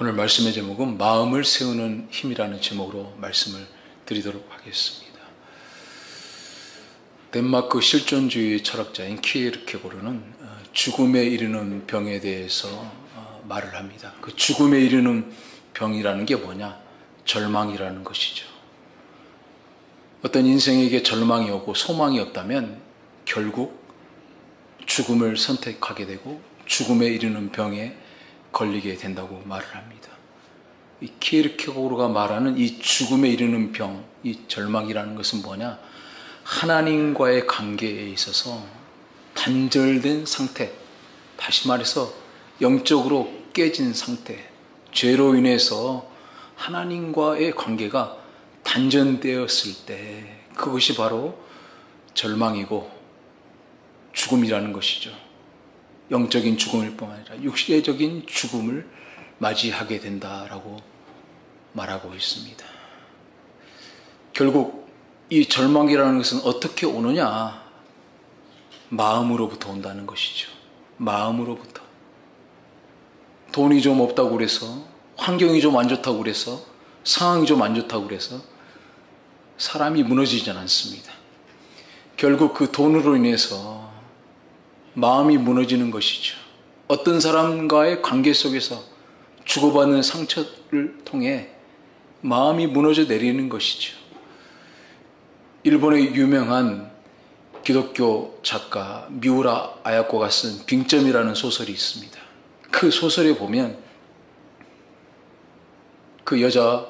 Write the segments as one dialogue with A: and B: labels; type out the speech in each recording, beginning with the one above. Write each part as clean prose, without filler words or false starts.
A: 오늘 말씀의 제목은 마음을 세우는 힘이라는 제목으로 말씀을 드리도록 하겠습니다. 덴마크 실존주의 철학자인 키에르케고르는 죽음에 이르는 병에 대해서 말을 합니다. 그 죽음에 이르는 병이라는 게 뭐냐? 절망이라는 것이죠. 어떤 인생에게 절망이 오고 소망이 없다면 결국 죽음을 선택하게 되고 죽음에 이르는 병에 걸리게 된다고 말을 합니다. 이 키에르케고르가 말하는 이 죽음에 이르는 병, 이 절망이라는 것은 뭐냐? 하나님과의 관계에 있어서 단절된 상태, 다시 말해서 영적으로 깨진 상태, 죄로 인해서 하나님과의 관계가 단절되었을 때 그것이 바로 절망이고 죽음이라는 것이죠. 영적인 죽음일 뿐 아니라 육체적인 죽음을 맞이하게 된다라고 말하고 있습니다. 결국 이 절망이라는 것은 어떻게 오느냐? 마음으로부터 온다는 것이죠. 마음으로부터. 돈이 좀 없다고 그래서, 환경이 좀 안 좋다고 그래서, 상황이 좀 안 좋다고 그래서 사람이 무너지지 않습니다. 결국 그 돈으로 인해서 마음이 무너지는 것이죠. 어떤 사람과의 관계 속에서 주고받는 상처를 통해 마음이 무너져 내리는 것이죠. 일본의 유명한 기독교 작가 미우라 아야코가 쓴 빙점이라는 소설이 있습니다. 그 소설에 보면 그 여자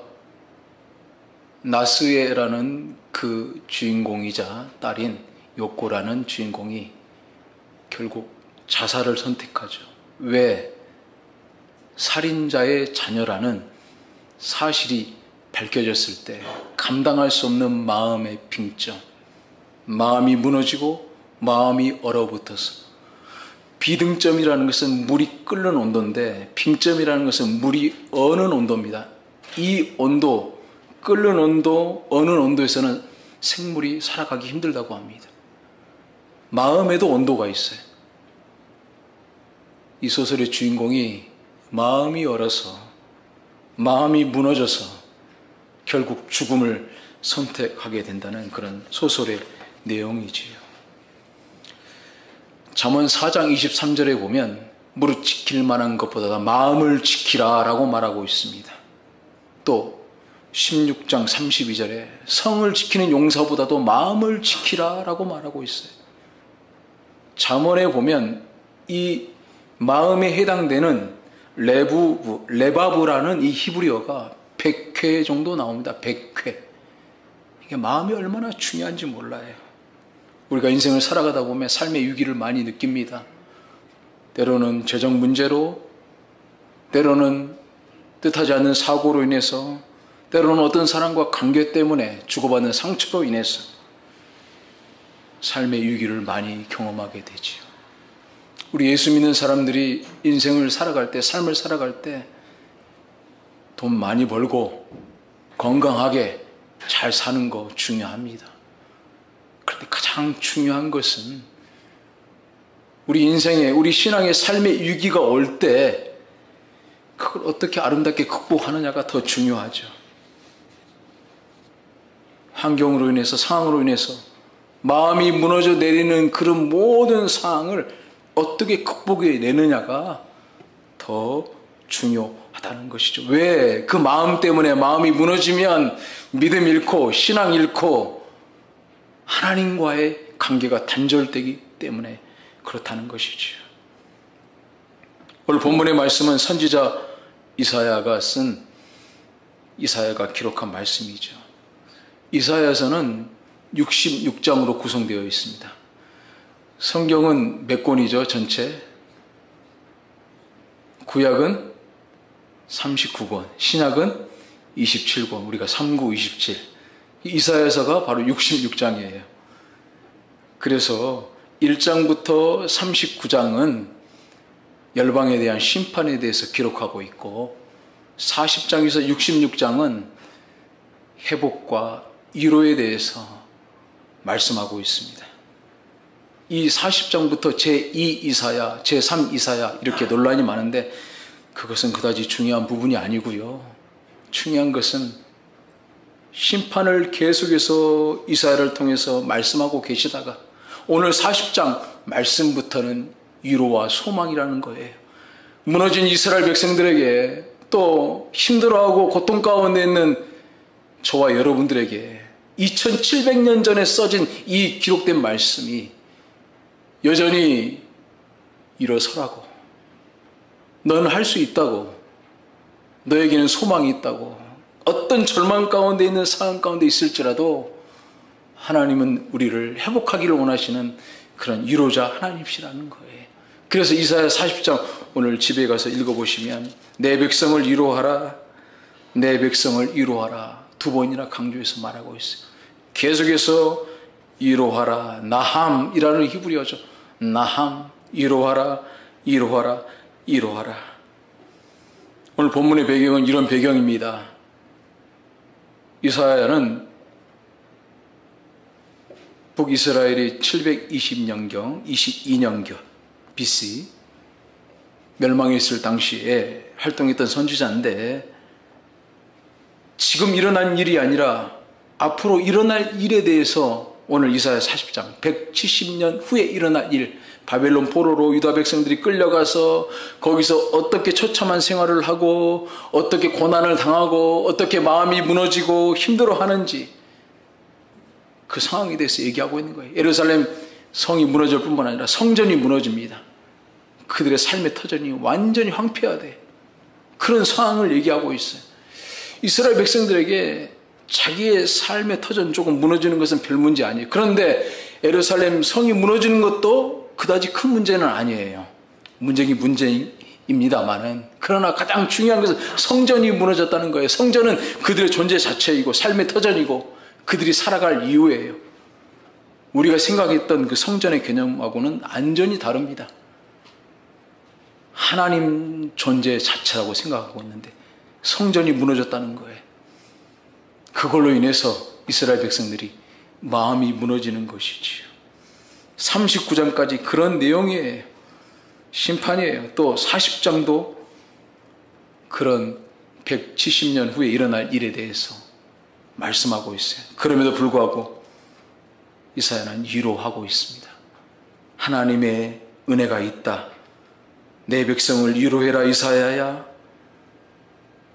A: 나스에라는 그 주인공이자 딸인 요코라는 주인공이 결국 자살을 선택하죠. 왜? 살인자의 자녀라는 사실이 밝혀졌을 때 감당할 수 없는 마음의 빙점, 마음이 무너지고 마음이 얼어붙어서, 비등점이라는 것은 물이 끓는 온도인데 빙점이라는 것은 물이 어는 온도입니다. 이 온도, 끓는 온도, 어는 온도에서는 생물이 살아가기 힘들다고 합니다. 마음에도 온도가 있어요. 이 소설의 주인공이 마음이 얼어서, 마음이 무너져서 결국 죽음을 선택하게 된다는 그런 소설의 내용이지요. 잠언 4장 23절에 보면 무릇 지킬 만한 것보다 마음을 지키라 라고 말하고 있습니다. 또 16장 32절에 성을 지키는 용사보다도 마음을 지키라 라고 말하고 있어요. 잠언에 보면 이 마음에 해당되는 레바브라는 이 히브리어가 100회 정도 나옵니다. 100회. 이게 마음이 얼마나 중요한지 몰라요. 우리가 인생을 살아가다 보면 삶의 위기를 많이 느낍니다. 때로는 재정 문제로, 때로는 뜻하지 않는 사고로 인해서, 때로는 어떤 사람과 관계 때문에 주고받는 상처로 인해서 삶의 위기를 많이 경험하게 되지요. 우리 예수 믿는 사람들이 인생을 살아갈 때, 삶을 살아갈 때 돈 많이 벌고 건강하게 잘 사는 거 중요합니다. 그런데 가장 중요한 것은 우리 인생에, 우리 신앙의 삶의 위기가 올 때 그걸 어떻게 아름답게 극복하느냐가 더 중요하죠. 환경으로 인해서, 상황으로 인해서 마음이 무너져 내리는 그런 모든 상황을 어떻게 극복해 내느냐가 더 중요하다는 것이죠. 왜? 그 마음 때문에 마음이 무너지면 믿음 잃고 신앙 잃고 하나님과의 관계가 단절되기 때문에 그렇다는 것이죠. 오늘 본문의 말씀은 선지자 이사야가 기록한 말씀이죠. 이사야서는 66장으로 구성되어 있습니다. 성경은 몇 권이죠? 전체? 구약은 39권, 신약은 27권, 우리가 3927. 이사야서가 바로 66장이에요. 그래서 1장부터 39장은 열방에 대한 심판에 대해서 기록하고 있고 40장에서 66장은 회복과 위로에 대해서 말씀하고 있습니다. 이 40장부터 제2 이사야, 제3 이사야 이렇게 논란이 많은데 그것은 그다지 중요한 부분이 아니고요. 중요한 것은 심판을 계속해서 이사야를 통해서 말씀하고 계시다가 오늘 40장 말씀부터는 위로와 소망이라는 거예요. 무너진 이스라엘 백성들에게, 또 힘들어하고 고통 가운데 있는 저와 여러분들에게 2700년 전에 써진 이 기록된 말씀이 여전히 일어서라고, 너는 할 수 있다고, 너에게는 소망이 있다고, 어떤 절망 가운데 있는 상황 가운데 있을지라도 하나님은 우리를 회복하기를 원하시는 그런 위로자 하나님이시라는 거예요. 그래서 이사야 40장 오늘 집에 가서 읽어보시면 내 백성을 위로하라, 내 백성을 위로하라 2번이나 강조해서 말하고 있어요. 계속해서 위로하라, 나함이라는 히브리어죠. 나함, 위로하라, 위로하라, 위로하라. 오늘 본문의 배경은 이런 배경입니다. 이사야는 북이스라엘이 720년경, 22년경 BC 멸망했을 당시에 활동했던 선지자인데, 지금 일어난 일이 아니라 앞으로 일어날 일에 대해서 오늘 이사야 40장 170년 후에 일어날 일, 바벨론 포로로 유다 백성들이 끌려가서 거기서 어떻게 처참한 생활을 하고 어떻게 고난을 당하고 어떻게 마음이 무너지고 힘들어하는지 그 상황에 대해서 얘기하고 있는 거예요. 예루살렘 성이 무너질 뿐만 아니라 성전이 무너집니다. 그들의 삶의 터전이 완전히 황폐화돼. 그런 상황을 얘기하고 있어요. 이스라엘 백성들에게 자기의 삶의 터전 조금 무너지는 것은 별 문제 아니에요. 그런데 예루살렘 성이 무너지는 것도 그다지 큰 문제는 아니에요. 문제긴 문제입니다만은, 그러나 가장 중요한 것은 성전이 무너졌다는 거예요. 성전은 그들의 존재 자체이고 삶의 터전이고 그들이 살아갈 이유예요. 우리가 생각했던 그 성전의 개념하고는 완전히 다릅니다. 하나님 존재 자체라고 생각하고 있는데 성전이 무너졌다는 거예요. 그걸로 인해서 이스라엘 백성들이 마음이 무너지는 것이지요. 39장까지 그런 내용이에요. 심판이에요. 또 40장도 그런 170년 후에 일어날 일에 대해서 말씀하고 있어요. 그럼에도 불구하고 이사야는 위로하고 있습니다. 하나님의 은혜가 있다. 내 백성을 위로해라 이사야야.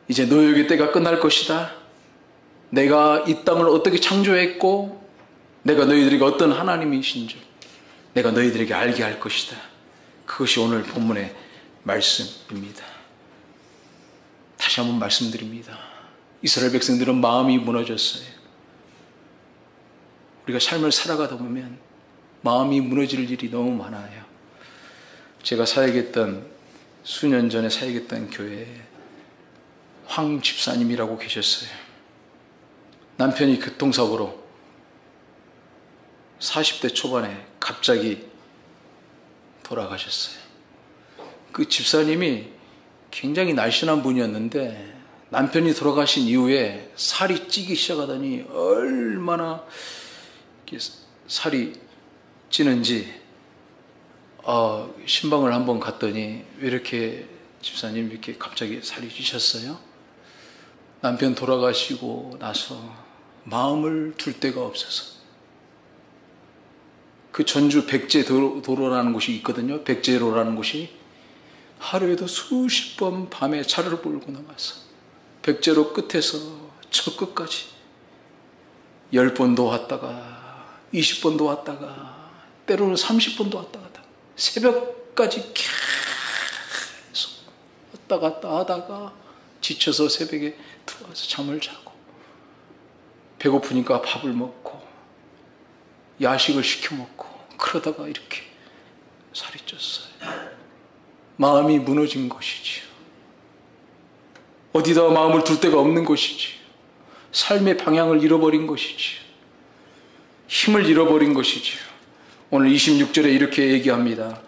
A: 이제 노역의 때가 끝날 것이다. 내가 이 땅을 어떻게 창조했고 내가 너희들에게 어떤 하나님이신 줄 내가 너희들에게 알게 할 것이다. 그것이 오늘 본문의 말씀입니다. 다시 한번 말씀드립니다. 이스라엘 백성들은 마음이 무너졌어요. 우리가 삶을 살아가다 보면 마음이 무너질 일이 너무 많아요. 제가 사역했던, 수년 전에 사역했던 교회에 황 집사님이라고 계셨어요. 남편이 교통사고로 40대 초반에 갑자기 돌아가셨어요. 그 집사님이 굉장히 날씬한 분이었는데 남편이 돌아가신 이후에 살이 찌기 시작하더니 얼마나 살이 찌는지 신방을 한번 갔더니 왜 이렇게 집사님 이렇게 갑자기 살이 찌셨어요? 남편 돌아가시고 나서 마음을 둘 데가 없어서 그 전주 백제도로라는 곳이 있거든요. 백제로라는 곳이 하루에도 수십 번 밤에 차를 몰고 나가서 백제로 끝에서 저 끝까지 10번도 왔다가 20번도 왔다가 때로는 30번도 왔다 갔다 새벽까지 계속 왔다 갔다 하다가 지쳐서 새벽에 들어와서 잠을 자고 배고프니까 밥을 먹고 야식을 시켜 먹고 그러다가 이렇게 살이 쪘어요. 마음이 무너진 것이지요. 어디다 마음을 둘 데가 없는 것이지요. 삶의 방향을 잃어버린 것이지요. 힘을 잃어버린 것이지요. 오늘 26절에 이렇게 얘기합니다.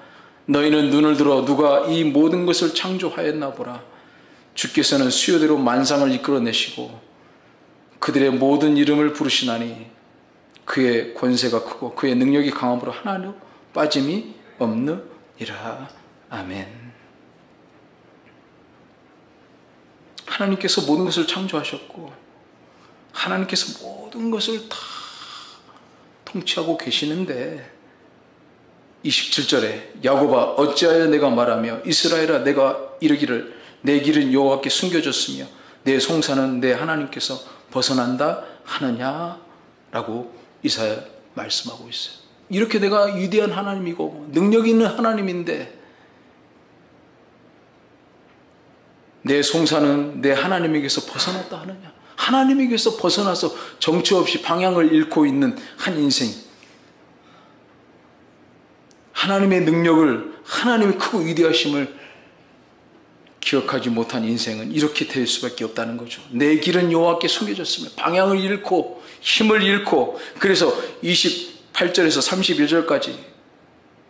A: 너희는 눈을 들어 누가 이 모든 것을 창조하였나 보라. 주께서는 수요대로 만상을 이끌어내시고 그들의 모든 이름을 부르시나니 그의 권세가 크고 그의 능력이 강함으로 하나도 빠짐이 없느니라. 아멘. 하나님께서 모든 것을 창조하셨고 하나님께서 모든 것을 다 통치하고 계시는데 27절에 야곱아 어찌하여 내가 말하며 이스라엘아 내가 이르기를 내 길은 여호와께 숨겨졌으며 내 송사는 내 하나님께서 벗어난다 하느냐라고 이사야 말씀하고 있어요. 이렇게 내가 위대한 하나님이고 능력 있는 하나님인데 내 송사는 내 하나님에게서 벗어났다 하느냐. 하나님에게서 벗어나서 정처 없이 방향을 잃고 있는 한 인생, 하나님의 능력을, 하나님의 크고 위대하심을 기억하지 못한 인생은 이렇게 될 수밖에 없다는 거죠. 내 길은 여호와께 숨겨졌으며 방향을 잃고 힘을 잃고, 그래서 28절에서 31절까지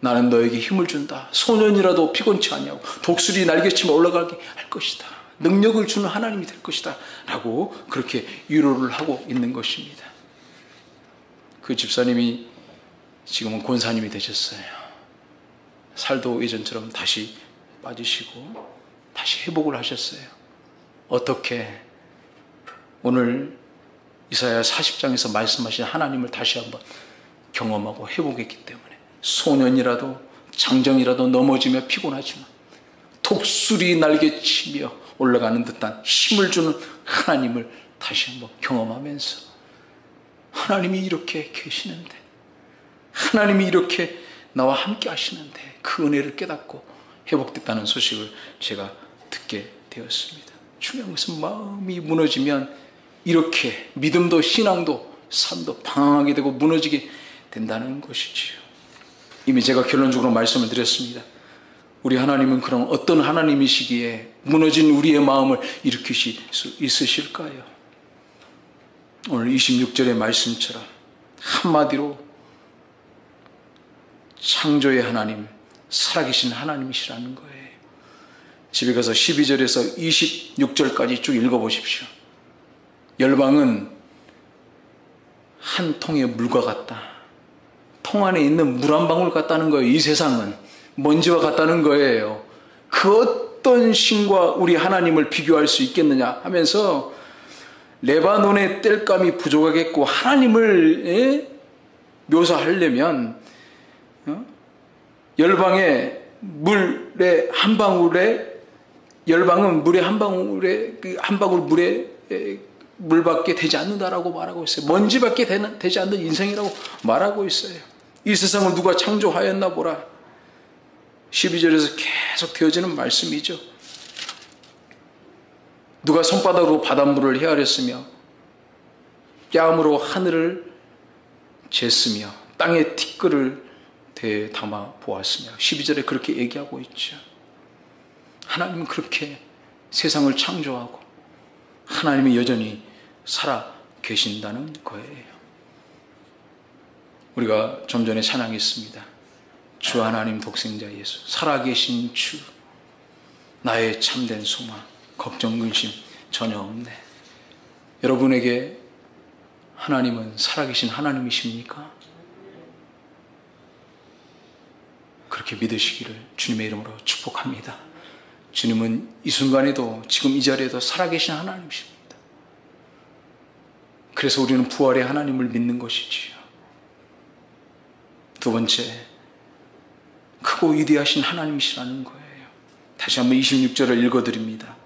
A: 나는 너에게 힘을 준다. 소년이라도 피곤치 아니하고 독수리 날개치며 올라가게 할 것이다. 능력을 주는 하나님이 될 것이다 라고 그렇게 위로를 하고 있는 것입니다. 그 집사님이 지금은 권사님이 되셨어요. 살도 예전처럼 다시 빠지시고 다시 회복을 하셨어요. 어떻게? 오늘 이사야 40장에서 말씀하신 하나님을 다시 한번 경험하고 회복했기 때문에 소년이라도 장정이라도 넘어지며 피곤하지만 독수리 날개치며 올라가는 듯한 힘을 주는 하나님을 다시 한번 경험하면서 하나님이 이렇게 계시는데, 하나님이 이렇게 나와 함께 하시는데 그 은혜를 깨닫고 회복됐다는 소식을 제가 듣게 되었습니다. 중요한 것은 마음이 무너지면 이렇게 믿음도 신앙도 삶도 방황하게 되고 무너지게 된다는 것이지요. 이미 제가 결론적으로 말씀을 드렸습니다. 우리 하나님은 그럼 어떤 하나님이시기에 무너진 우리의 마음을 일으키실 수 있으실까요? 오늘 26절의 말씀처럼 한마디로 창조의 하나님, 살아계신 하나님이시라는 거예요. 집에 가서 12절에서 26절까지 쭉 읽어보십시오. 열방은 한 통의 물과 같다. 통 안에 있는 물 한 방울 같다는 거예요. 이 세상은 먼지와 같다는 거예요. 그 어떤 신과 우리 하나님을 비교할 수 있겠느냐 하면서 레바논의 땔감이 부족하겠고 하나님을 묘사하려면 열방의 물의 한 방울에, 열방은 물의 한 방울에, 한 방울 물에 물밖에 되지 않는다라고 말하고 있어요. 먼지밖에 되지 않는 인생이라고 말하고 있어요. 이 세상을 누가 창조하였나 보라. 12절에서 계속 되어지는 말씀이죠. 누가 손바닥으로 바닷물을 헤아렸으며 뺨으로 하늘을 쟀으며 땅에 티끌을 대에 담아 보았으며, 12절에 그렇게 얘기하고 있죠. 하나님은 그렇게 세상을 창조하고 하나님이 여전히 살아 계신다는 거예요. 우리가 좀 전에 찬양했습니다. 주 하나님 독생자 예수, 살아계신 주, 나의 참된 소망, 걱정 근심 전혀 없네. 여러분에게 하나님은 살아계신 하나님이십니까? 그렇게 믿으시기를 주님의 이름으로 축복합니다. 주님은 이 순간에도, 지금 이 자리에도 살아계신 하나님이십니다. 그래서 우리는 부활의 하나님을 믿는 것이지요. 두 번째, 크고 위대하신 하나님이시라는 거예요. 다시 한번 26절을 읽어드립니다.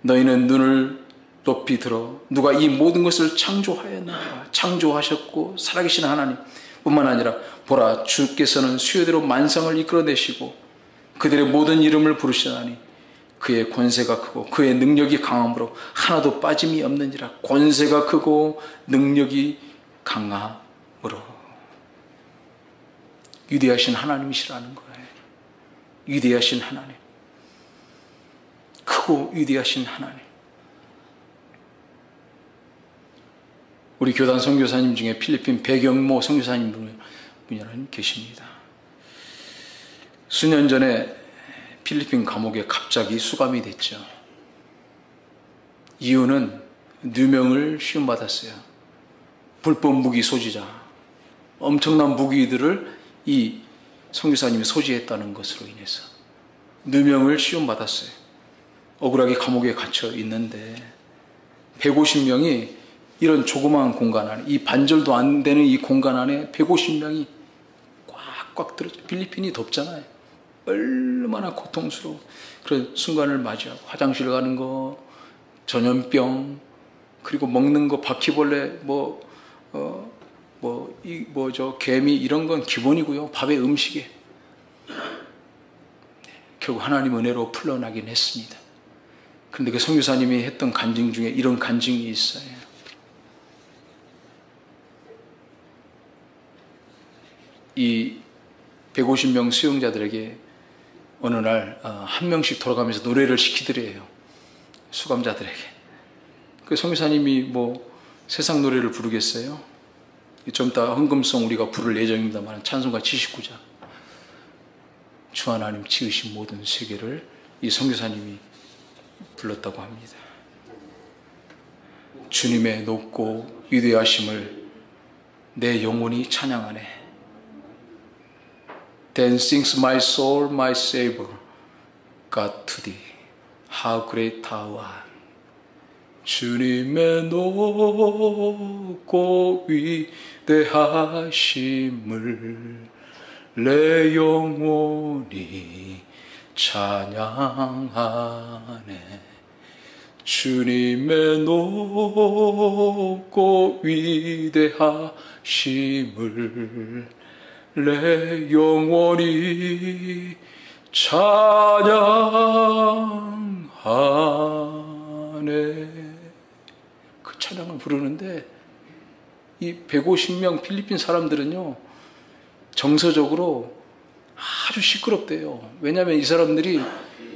A: 너희는 눈을 높이 들어 누가 이 모든 것을 창조하였는가. 창조하셨고 살아계신 하나님 뿐만 아니라 보라, 주께서는 수요대로 만상을 이끌어내시고 그들의 모든 이름을 부르시다니 그의 권세가 크고 그의 능력이 강함으로 하나도 빠짐이 없느니라. 권세가 크고 능력이 강함으로. 위대하신 하나님이시라는 거예요. 위대하신 하나님, 크고 위대하신 하나님. 우리 교단 선교사님 중에 필리핀 배경모 선교사님 분이 계십니다. 수년 전에 필리핀 감옥에 갑자기 수감이 됐죠. 이유는 누명을 시험받았어요. 불법 무기 소지자, 엄청난 무기들을 이 선교사님이 소지했다는 것으로 인해서 누명을 시험받았어요. 억울하게 감옥에 갇혀 있는데 150명이 이런 조그마한 공간 안에, 이 반절도 안 되는 이 공간 안에 150명이 꽉꽉 들어져. 필리핀이 덥잖아요. 얼마나 고통스러워. 그런 순간을 맞이하고 화장실 가는 거, 전염병, 그리고 먹는 거 바퀴벌레, 개미 이런 건 기본이고요. 밥에 음식에. 결국 하나님 은혜로 풀려나긴 했습니다. 그런데 그 선교사님이 했던 간증 중에 이런 간증이 있어요. 이 150명 수용자들에게 어느 날 한 명씩 돌아가면서 노래를 시키더래요. 수감자들에게. 그 선교사님이 세상 노래를 부르겠어요? 좀 이따 헌금송 우리가 부를 예정입니다만 찬송가 79장. 주 하나님 지으신 모든 세계를 이 선교사님이 불렀다고 합니다. 주님의 높고 위대하심을 내 영혼이 찬양하네. Then sings my soul, my Savior, God to thee. How great thou art. 주님의 높고 위대하심을 내 영혼이 찬양하네. 주님의 높고 위대하심을 내 영혼이 찬양하네. 그 찬양을 부르는데 이 150명 필리핀 사람들은요, 정서적으로 아주 시끄럽대요. 왜냐하면 이 사람들이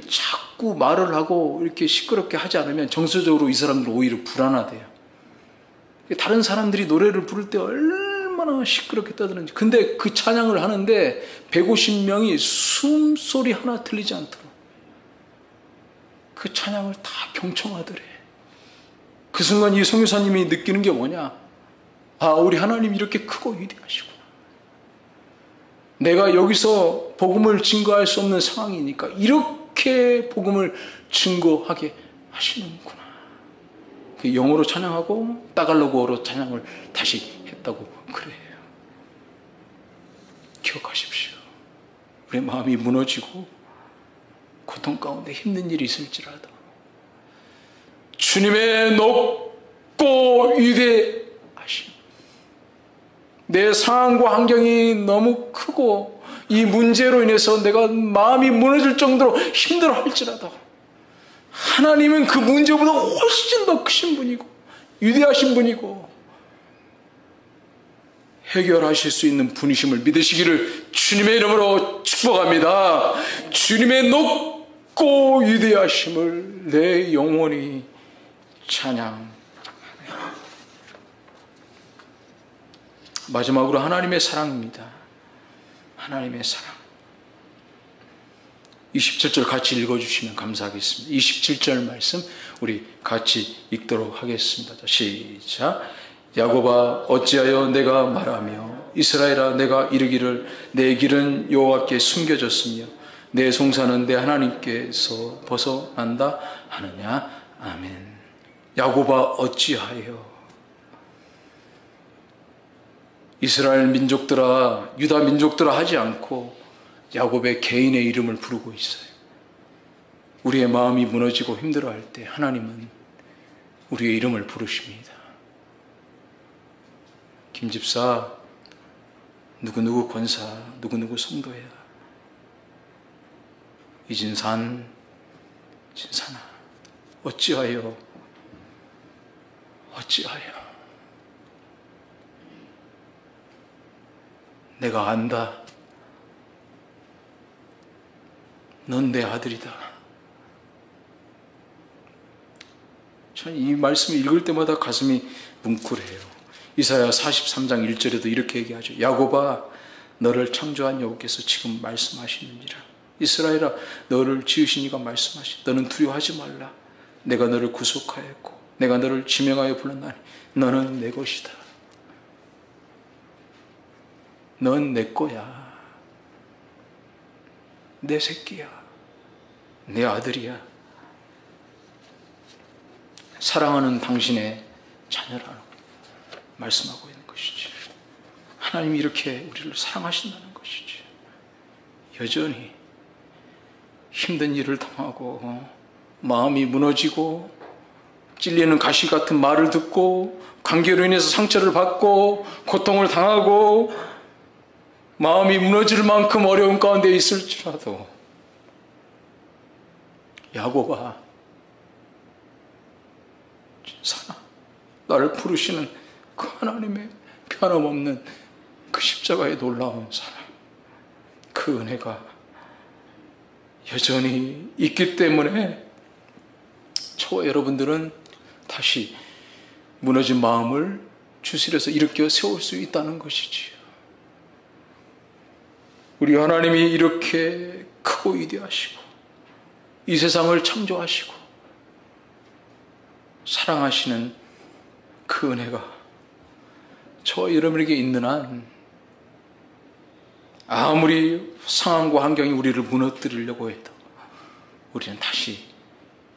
A: 자꾸 말을 하고 이렇게 시끄럽게 하지 않으면 정서적으로 이 사람들 오히려 불안하대요. 다른 사람들이 노래를 부를 때 얼마나 시끄럽게 떠드는지. 근데 그 찬양을 하는데 150명이 숨소리 하나 들리지 않도록 그 찬양을 다 경청하더래. 그 순간 이 선교사님이 느끼는 게 뭐냐? 아, 우리 하나님 이렇게 크고 위대하시구나. 내가 여기서 복음을 증거할 수 없는 상황이니까 이렇게 복음을 증거하게 하시는구나. 영어로 찬양하고 따갈로그어로 찬양을 다시 했다고 그래요. 기억하십시오. 우리 마음이 무너지고 고통 가운데 힘든 일이 있을지라도 주님의 높고 위대하심, 내 상황과 환경이 너무 크고 이 문제로 인해서 내가 마음이 무너질 정도로 힘들어 할지라도 하나님은 그 문제보다 훨씬 더 크신 분이고 위대하신 분이고 해결하실 수 있는 분이심을 믿으시기를 주님의 이름으로 축복합니다. 주님의 높고 위대하심을 내 영혼이 찬양. 마지막으로 하나님의 사랑입니다. 하나님의 사랑. 27절 같이 읽어주시면 감사하겠습니다. 27절 말씀 우리 같이 읽도록 하겠습니다. 시작. 야곱아 어찌하여 내가 말하며 이스라엘아 내가 이르기를 내 길은 여호와께 숨겨졌으며 내 송사는 내 하나님께서 벗어난다 하느냐. 아멘. 야곱아 어찌하여. 이스라엘 민족들아 유다 민족들아 하지 않고 야곱의 개인의 이름을 부르고 있어요. 우리의 마음이 무너지고 힘들어할 때 하나님은 우리의 이름을 부르십니다. 김집사, 누구누구 권사, 누구누구 성도야. 이진산, 진산아, 어찌하여 내가 안다. 넌 내 아들이다. 전 이 말씀을 읽을 때마다 가슴이 뭉클해요. 이사야 43장 1절에도 이렇게 얘기하죠. 야곱아 너를 창조한 여호와께서 지금 말씀하시느니라. 이스라엘아 너를 지으신 이가 말씀하시. 너는 두려워하지 말라. 내가 너를 구속하였고 내가 너를 지명하여 불렀나니 너는 내 것이다. 넌 내 거야. 내 새끼야. 내 아들이야. 사랑하는 당신의 자녀라고 말씀하고 있는 것이지. 하나님이 이렇게 우리를 사랑하신다는 것이지. 여전히 힘든 일을 당하고 마음이 무너지고 찔리는 가시 같은 말을 듣고 관계로 인해서 상처를 받고 고통을 당하고 마음이 무너질 만큼 어려운 가운데 있을지라도 야곱아, 사랑, 나를 부르시는 그 하나님의 변함없는 그 십자가의 놀라운 사랑, 그 은혜가 여전히 있기 때문에 저와 여러분들은 다시 무너진 마음을 주실에서 일으켜 세울 수 있다는 것이지요. 우리 하나님이 이렇게 크고 위대하시고 이 세상을 창조하시고 사랑하시는 그 은혜가 저와 여러분에게 있는 한 아무리 상황과 환경이 우리를 무너뜨리려고 해도 우리는 다시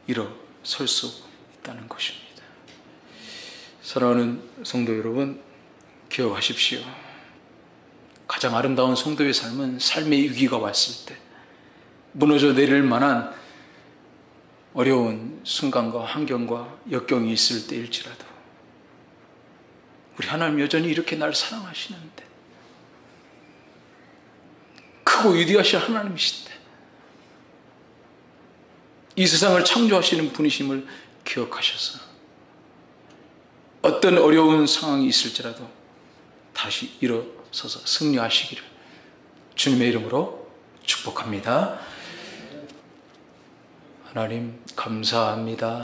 A: 일어설 수 있다는 것입니다. 사랑하는 성도 여러분, 기억하십시오. 가장 아름다운 성도의 삶은 삶의 위기가 왔을 때 무너져 내릴 만한 어려운 순간과 환경과 역경이 있을 때일지라도 우리 하나님 여전히 이렇게 날 사랑하시는데, 크고 위대하신 하나님이신데, 이 세상을 창조하시는 분이심을 기억하셔서 어떤 어려운 상황이 있을지라도 다시 일어서서 승리하시기를 주님의 이름으로 축복합니다. 하나님 감사합니다.